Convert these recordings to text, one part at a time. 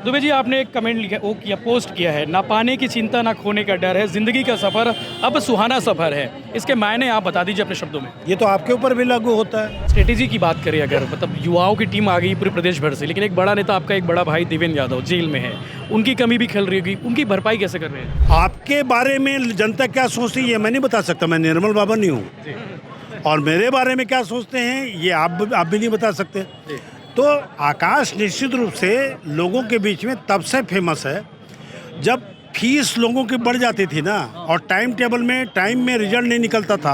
दुबे जी, आपने एक कमेंट लिखा वो किया पोस्ट किया है, ना पाने की चिंता ना खोने का डर है, ज़िंदगी का सफ़र अब सुहाना सफ़र है। इसके मायने आप बता दीजिए अपने शब्दों में। ये तो आपके ऊपर भी लागू होता है। स्ट्रेटेजी की बात करें अगर, मतलब युवाओं की टीम आ गई पूरे प्रदेश भर से, लेकिन एक बड़ा नेता आपका एक बड़ा भाई देवेंद्र यादव जेल में है, उनकी कमी भी खल रही होगी, उनकी भरपाई कैसे कर रहे हैं? आपके बारे में जनता क्या सोचती है ये मैं नहीं बता सकता, मैं निर्मल बाबा नहीं हूँ। और मेरे बारे में क्या सोचते हैं ये आप भी नहीं बता सकते। तो आकाश निश्चित रूप से लोगों के बीच में तब से फेमस है जब फीस लोगों की बढ़ जाती थी ना, और टाइम में रिजल्ट नहीं निकलता था।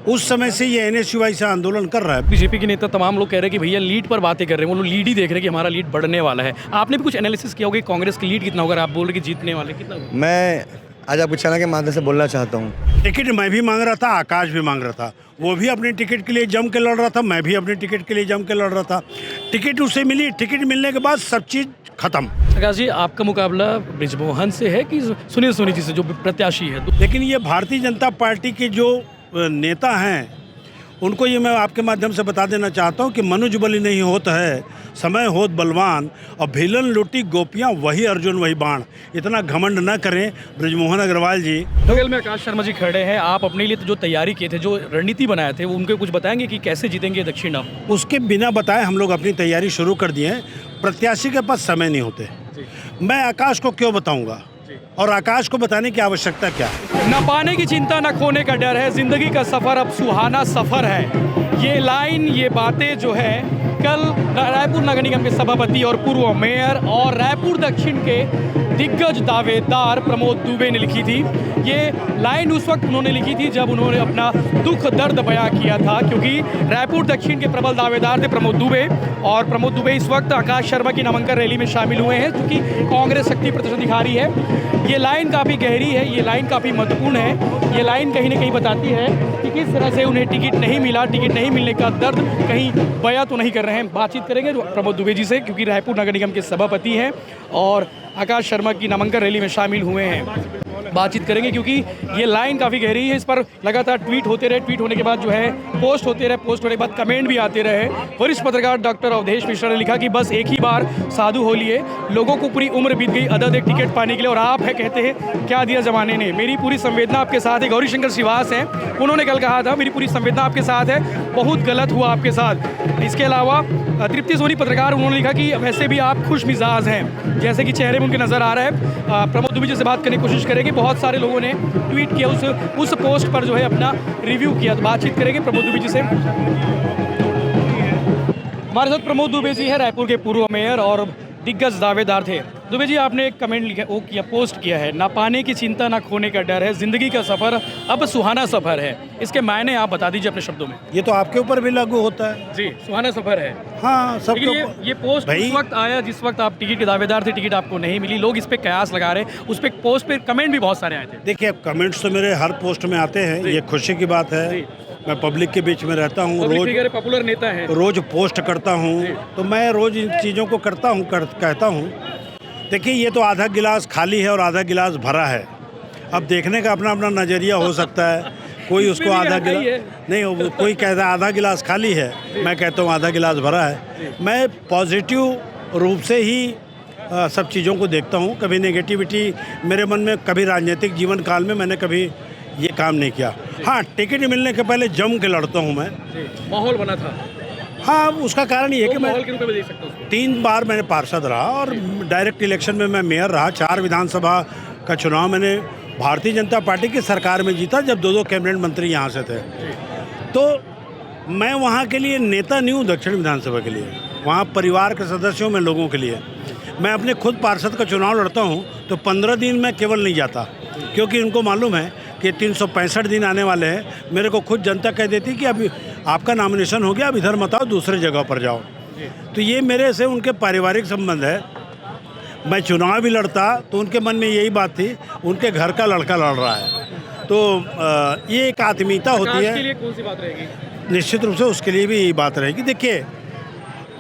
उस समय से ये NSUI से आंदोलन कर रहा है। बीजेपी के नेता तमाम लोग कह रहे हैं कि भैया लीड पर बातें कर रहे हैं, वो लोग लीड ही देख रहे हैं कि हमारा लीड बढ़ने वाला है। आपने भी कुछ एनालिसिस किया होगा कि कांग्रेस की लीड कितना होगा, आप बोल रहे कि जीतने वाले कितना होगा? मैं आज आपको चैनल के माध्यम से बोलना चाहता हूँ। टिकट मैं भी मांग रहा था, आकाश भी मांग रहा था, वो भी अपने टिकट के लिए जम के लड़ रहा था, मैं भी अपने टिकट के लिए जम के लड़ रहा था। टिकट उसे मिली, टिकट मिलने के बाद सब चीज़ खत्म। आकाश जी, आपका मुकाबला बृजमोहन से है कि सुनील सोनी जी से, जो प्रत्याशी है? लेकिन ये भारतीय जनता पार्टी के जो नेता हैं उनको ये मैं आपके माध्यम से बता देना चाहता हूँ कि मनुज बलि नहीं होता है, समय होत बलवान, और भीलन लूटी गोपियाँ वही अर्जुन वही बाण। इतना घमंड न करें बृजमोहन अग्रवाल जी। बगल में आकाश शर्मा जी खड़े हैं, आप अपने लिए जो तैयारी किए थे, जो रणनीति बनाए थे, वो उनको कुछ बताएंगे कि कैसे जीतेंगे दक्षिण आप? उसके बिना बताए हम लोग अपनी तैयारी शुरू कर दिए हैं। प्रत्याशी के पास समय नहीं होते। मैं आकाश को क्यों बताऊँगा, और आकाश को बताने की आवश्यकता क्या है? न पाने की चिंता न खोने का डर है, जिंदगी का सफर अब सुहाना सफर है। ये लाइन, ये बातें जो है कल रायपुर नगर निगम के सभापति और पूर्व मेयर और रायपुर दक्षिण के दिग्गज दावेदार प्रमोद दुबे ने लिखी थी। ये लाइन उस वक्त उन्होंने लिखी थी जब उन्होंने अपना दुख दर्द बयां किया था, क्योंकि रायपुर दक्षिण के प्रबल दावेदार थे प्रमोद दुबे, और प्रमोद दुबे इस वक्त आकाश शर्मा की नामांकन रैली में शामिल हुए हैं, क्योंकि कांग्रेस शक्ति प्रदर्शन दिखा रही है। ये लाइन काफ़ी गहरी है, ये लाइन काफ़ी महत्वपूर्ण है। ये लाइन कहीं ना कहीं बताती है कि किस तरह से उन्हें टिकट नहीं मिला, टिकट नहीं मिलने का दर्द कहीं बयां तो नहीं कर रहे हैं। बातचीत करेंगे प्रमोद दुबे जी से, क्योंकि रायपुर नगर निगम के सभापति हैं और आकाश शर्मा की नामांकन रैली में शामिल हुए हैं। बातचीत करेंगे क्योंकि ये लाइन काफ़ी गहरी है। इस पर लगातार ट्वीट होते रहे, ट्वीट होने के बाद जो है पोस्ट होते रहे, पोस्ट होने के बाद कमेंट भी आते रहे। वरिष्ठ पत्रकार डॉक्टर अवधेश मिश्रा ने लिखा कि बस एक ही बार साधु हो लिए, लोगों को पूरी उम्र बीत गई अदद एक टिकट पाने के लिए, और आप है कहते हैं क्या दिया जमाने ने, मेरी पूरी संवेदना आपके साथ है। गौरी शंकर श्रीवास हैं, उन्होंने कल कहा था मेरी पूरी संवेदना आपके साथ है, बहुत गलत हुआ आपके साथ। इसके अलावा तृप्ति सोनी पत्रकार, उन्होंने लिखा कि वैसे भी आप खुश मिजाज हैं, जैसे कि चेहरे में उनके नज़र आ रहा है। प्रमोद दुबे जी से बात करने की कोशिश करेंगे। बहुत सारे लोगों ने ट्वीट किया, उस पोस्ट पर जो है अपना रिव्यू किया, तो बातचीत करेंगे प्रमोद दुबे जी से। हमारे साथ प्रमोद दुबे जी हैं, रायपुर के पूर्व मेयर और दिग्गज दावेदार थे। दुबे जी, आपने एक कमेंट लिखा वो किया पोस्ट किया है, ना पाने की चिंता ना खोने का डर है, जिंदगी का सफ़र अब सुहाना सफ़र है। इसके मायने आप बता दीजिए अपने शब्दों में। ये तो आपके ऊपर भी लागू होता है। जी, सुहाना सफ़र है। हाँ, लेकिन सबके ये पोस्ट भाई, उस वक्त आया जिस वक्त आप टिकट के दावेदार थे, टिकट आपको नहीं मिली, लोग इस पे कयास लगा रहे, उस पे पोस्ट पे कमेंट भी बहुत सारे आए थे। देखिए कमेंट्स तो मेरे हर पोस्ट में आते हैं, ये खुशी की बात है। मैं पब्लिक के बीच में रहता हूँ, पॉपुलर नेता है, रोज पोस्ट करता हूँ, तो मैं रोज इन चीज़ों को करता हूँ, कहता हूँ। देखिए ये तो आधा गिलास खाली है और आधा गिलास भरा है। अब देखने का अपना अपना नज़रिया हो सकता है। कोई उसको आधा गिलास नहीं, कोई कहता है आधा गिलास खाली है, मैं कहता हूँ आधा गिलास भरा है। मैं पॉजिटिव रूप से ही सब चीज़ों को देखता हूँ। कभी नेगेटिविटी मेरे मन में, कभी राजनीतिक जीवन काल में मैंने कभी ये काम नहीं किया। हाँ, टिकट मिलने के पहले जम के लड़ता हूँ मैं। माहौल बना था। हाँ, उसका कारण ये है कि मैं माहौल के रूप में देख सकता हूँ। 3 बार मैंने पार्षद रहा और डायरेक्ट इलेक्शन में मैं मेयर रहा। 4 विधानसभा का चुनाव मैंने भारतीय जनता पार्टी की सरकार में जीता, जब 2 कैबिनेट मंत्री यहाँ से थे। तो मैं वहाँ के लिए नेता नहीं हूँ, दक्षिण विधानसभा के लिए, वहाँ परिवार के सदस्यों में, लोगों के लिए। मैं अपने खुद पार्षद का चुनाव लड़ता हूँ तो 15 दिन मैं केवल नहीं जाता, क्योंकि उनको मालूम है कि 365 दिन आने वाले हैं। मेरे को खुद जनता कह देती कि अभी आपका नॉमिनेशन हो गया, अब इधर मत आओ, दूसरे जगह पर जाओ। तो ये मेरे से उनके पारिवारिक संबंध है। मैं चुनाव भी लड़ता तो उनके मन में यही बात थी, उनके घर का लड़का लड़ रहा है, तो ये एक आत्मीयता होती है। के लिए कौन सी बात रहेगी? निश्चित रूप से उसके लिए भी यही बात रहेगी। देखिए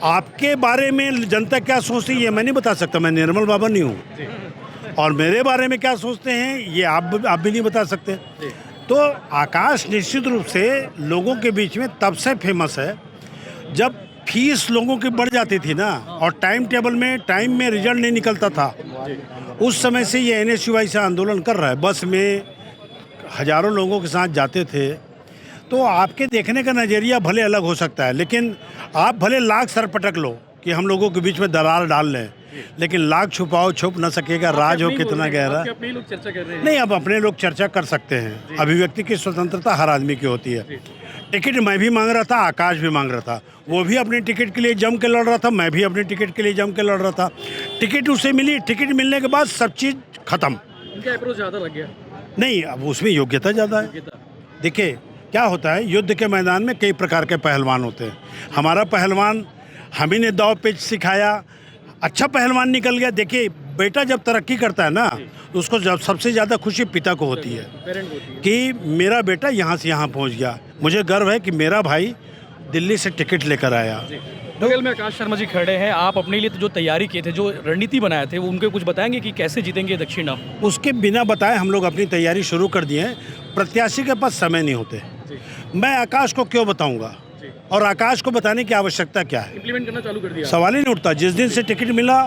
आपके बारे में जनता क्या सोचती है ये मैं नहीं बता सकता, मैं निर्मल बाबा नहीं हूँ। और मेरे बारे में क्या सोचते हैं ये आप भी नहीं बता सकते। तो आकाश निश्चित रूप से लोगों के बीच में तब से फेमस है जब फीस लोगों की बढ़ जाती थी ना, और टाइम टेबल में टाइम में रिजल्ट नहीं निकलता था। उस समय से ये NSUI से आंदोलन कर रहा है। बस में हजारों लोगों के साथ जाते थे। तो आपके देखने का नज़रिया भले अलग हो सकता है, लेकिन आप भले लाख सर पटक लो कि हम लोगों के बीच में दरार डाल लें, लेकिन लाख छुपाओ छुप न सकेगा राज हो कितना गहरा। अपने लोग चर्चा कर रहे हैं। नहीं, अब अपने लोग चर्चा कर सकते हैं। अभिव्यक्ति की स्वतंत्रता हर आदमी की होती है। टिकट मैं भी मांग रहा था, आकाश भी मांग रहा था। वो भी अपने टिकट के लिए जम के लड़ रहा था, मैं भी अपने टिकट के लिए जम के लड़ रहा था। टिकट उसे मिली, टिकट मिलने के बाद सब चीज़ खत्म। उनका अप्रोच ज़्यादा लग गया। नहीं, अब उसमें योग्यता ज़्यादा है। देखिए क्या होता है, युद्ध के मैदान में कई प्रकार के पहलवान होते हैं। हमारा पहलवान, हम ही ने दाव पेच सिखाया, अच्छा पहलवान निकल गया। देखिए बेटा जब तरक्की करता है ना, तो उसको जब सबसे ज़्यादा खुशी पिता को होती है कि मेरा बेटा यहाँ से यहाँ पहुँच गया। मुझे गर्व है कि मेरा भाई दिल्ली से टिकट लेकर आया। बगल में आकाश शर्मा जी खड़े हैं। आप अपने लिए तो जो तैयारी किए थे, जो रणनीति बनाए थे, वो उनके कुछ बताएंगे कि कैसे जीतेंगे दक्षिण आप? उसके बिना बताए हम लोग अपनी तैयारी शुरू कर दिए हैं। प्रत्याशी के पास समय नहीं होते। मैं आकाश को क्यों बताऊंगा, और आकाश को बताने की आवश्यकता क्या है? इम्प्लीमेंट करना चालू कर दिया। सवाल ही नहीं उठता। जिस दिन से टिकट मिला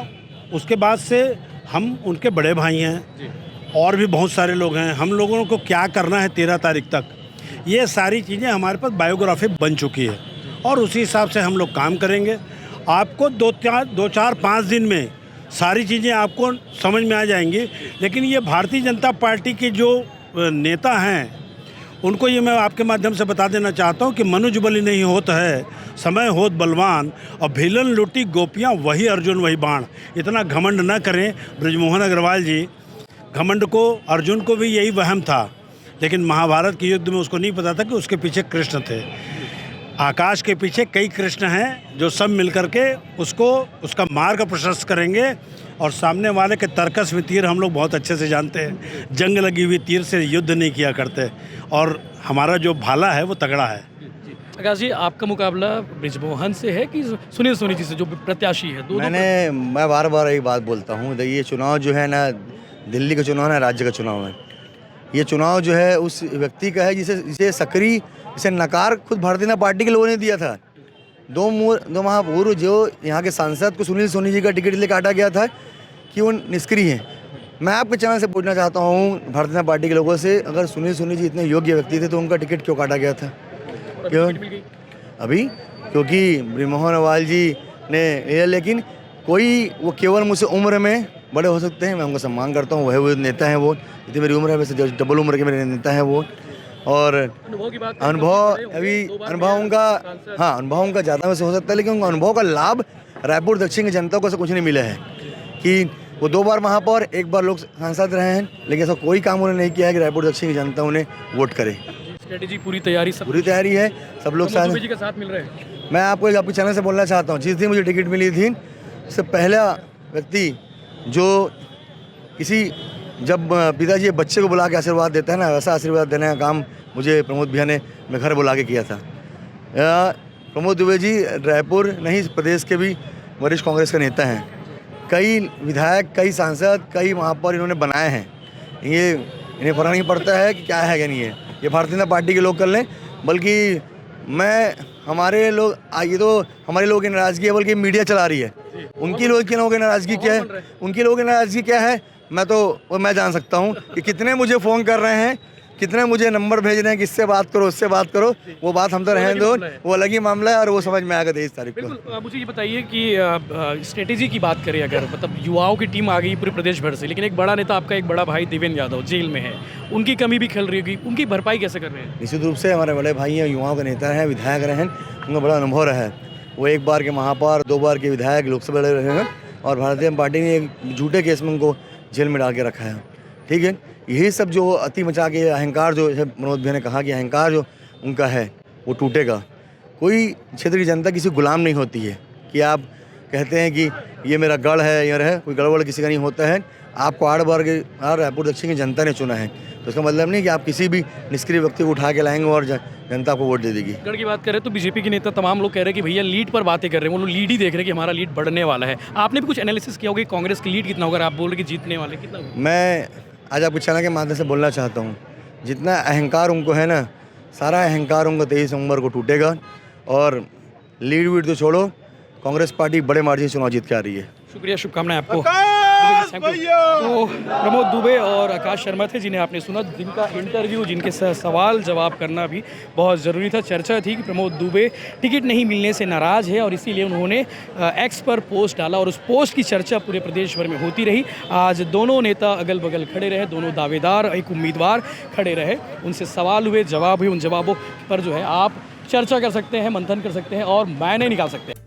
उसके बाद से हम उनके बड़े भाई हैं, और भी बहुत सारे लोग हैं। हम लोगों को क्या करना है 13 तारीख तक, ये सारी चीज़ें हमारे पास बायोग्राफी बन चुकी है, और उसी हिसाब से हम लोग काम करेंगे। आपको 2-4-5 दिन में सारी चीज़ें आपको समझ में आ जाएंगी। लेकिन ये भारतीय जनता पार्टी के जो नेता हैं, उनको ये मैं आपके माध्यम से बता देना चाहता हूँ कि मनुज बलि नहीं होता है, समय होत बलवान, और भीलन लूटी गोपियाँ वही अर्जुन वही बाण। इतना घमंड न करें ब्रजमोहन अग्रवाल जी। घमंड को, अर्जुन को भी यही वहम था, लेकिन महाभारत के युद्ध में उसको नहीं पता था कि उसके पीछे कृष्ण थे। आकाश के पीछे कई कृष्ण हैं जो सब मिलकर के उसका मार्ग प्रशस्त करेंगे। और सामने वाले के तर्कस में तीर हम लोग बहुत अच्छे से जानते हैं। जंग लगी हुई तीर से युद्ध नहीं किया करते, और हमारा जो भाला है वो तगड़ा है। आकाश जी, आपका मुकाबला ब्रिजमोहन से है कि सुनील सोनी जी से, जो प्रत्याशी है? मैं बार बार एक बात बोलता हूँ, ये चुनाव जो है ना, दिल्ली का चुनाव ना राज्य का चुनाव है। ये चुनाव जो है उस व्यक्ति का है जिसे सक्रिय, जिसे नकार खुद भारतीय जनता पार्टी के लोगों ने दिया था। दो माह पूर्व जो यहाँ के सांसद को सुनील सोनी जी का टिकट ले काटा गया था कि वो निष्क्रिय हैं। मैं आपके चैनल से पूछना चाहता हूँ भारतीय जनता पार्टी के लोगों से, अगर सुनील सोनी जी इतने योग्य व्यक्ति थे तो उनका टिकट क्यों काटा गया था? क्यों अभी? क्योंकि ब्रजमोहन अग्रवाल जी ने, लेकिन कोई, वो केवल मुझसे उम्र में बड़े हो सकते हैं, मैं उनका सम्मान करता हूँ, वह नेता हैं। वो इतनी मेरी उम्र है, वैसे डबल उम्र के मेरे नेता हैं वो। और अनुभव उनका ज़्यादा वैसे हो सकता है, लेकिन उनका अनुभव का लाभ रायपुर दक्षिण की जनता को ऐसा कुछ नहीं मिला है कि वो 2 बार महापौर, 1 बार लोक सांसद रहे हैं, लेकिन ऐसा कोई काम उन्होंने नहीं किया है कि रायपुर दक्षिण की जनता उन्हें वोट करे। स्ट्रेटेजी पूरी तैयारी है, सब लोग साथ मिल रहे हैं। मैं आपको आपके चैनल से बोलना चाहता हूँ, जिस दिन मुझे टिकट मिली थी, उससे पहला व्यक्ति जो जब पिताजी बच्चे को बुला के आशीर्वाद देता है ना, वैसा आशीर्वाद देने का काम मुझे प्रमोद भैया ने मैं घर बुला के किया था। प्रमोद दुबे जी रायपुर नहीं, प्रदेश के भी वरिष्ठ कांग्रेस के नेता हैं। कई विधायक, कई सांसद, कई महापौर इन्होंने बनाए हैं। इन्हें फर्क नहीं पड़ता है कि क्या है क्या नहीं है, ये भारतीय जनता पार्टी के लोग कर लें। बल्कि हमारे लोगों की नाराज़गी है, बल्कि मीडिया चला रही है। उनकी लोगों की नाराज़गी क्या है? उनकी लोगों की नाराज़गी क्या है मैं जान सकता हूँ कि कितने मुझे फ़ोन कर रहे हैं, कितने मुझे नंबर भेज रहे हैं कि इससे बात करो, उससे बात करो। वो बात हम तो रहने दो, वो अलग ही मामला है, और वो समझ में आएगा 23 तारीख को। बिल्कुल। मुझे ये बताइए कि स्ट्रेटेजी की बात करें, अगर मतलब युवाओं की टीम आ गई पूरे प्रदेश भर से, लेकिन एक बड़ा नेता, आपका एक बड़ा भाई देवेंद्र यादव जेल में है, उनकी कमी भी खल रही होगी, उनकी भरपाई कैसे कर रहे हैं? निश्चित रूप से हमारे बड़े भाई हैं, युवाओं के नेता हैं, विधायक रहे हैं, उनका बड़ा अनुभव रहा है। वो 1 बार के महापौर, 2 बार के विधायक लोकसभा लड़े रहे हैं, और भारतीय जनता पार्टी ने एक झूठे केस में उनको जेल में डाल के रखा है। ठीक है, यही सब जो अति मचा के अहंकार, जो मनोज भैया ने कहा कि अहंकार जो उनका है वो टूटेगा। कोई क्षेत्र की जनता किसी गुलाम नहीं होती है कि आप कहते हैं कि ये मेरा गढ़ है, ये है, कोई गड़बड़ किसी का नहीं होता है। आपको 8 बार के रायपुर दक्षिण की जनता ने चुना है, तो इसका मतलब नहीं कि आप किसी भी निष्क्रिय व्यक्ति को उठा के लाएंगे और जनता को वोट दे देगी। गढ़ की बात करें तो बीजेपी के नेता तमाम लोग कह रहे हैं कि भैया लीड पर बातें कर रहे हैं, वो लोग लीड ही देख रहे हैं कि हमारा लीड बढ़ने वाला है। आपने भी कुछ एनालिसिस किया होगा कि कांग्रेस की लीड कितना होगा? आप बोल रहे कि जीतने वाले कितना होगा? मैं आज आपके चैनल के माध्यम से बोलना चाहता हूँ, जितना अहंकार उनको है ना, सारा अहंकार उनको 23 नवंबर को टूटेगा। और लीड वीड तो छोड़ो, कांग्रेस पार्टी बड़े मार्जिन से चुनाव जीत के आ रही है। शुक्रिया, शुभकामनाएं आपको। Thank you। तो प्रमोद दुबे और आकाश शर्मा थे जिन्हें आपने सुना, जिनका इंटरव्यू, जिनके सवाल जवाब करना भी बहुत ज़रूरी था। चर्चा थी कि प्रमोद दुबे टिकट नहीं मिलने से नाराज़ है और इसीलिए उन्होंने एक्स पर पोस्ट डाला और उस पोस्ट की चर्चा पूरे प्रदेश भर में होती रही। आज दोनों नेता अगल बगल खड़े रहे, दोनों दावेदार, एक उम्मीदवार खड़े रहे, उनसे सवाल हुए, जवाब हुए, उन जवाबों पर जो है आप चर्चा कर सकते हैं, मंथन कर सकते हैं और मायने निकाल सकते हैं।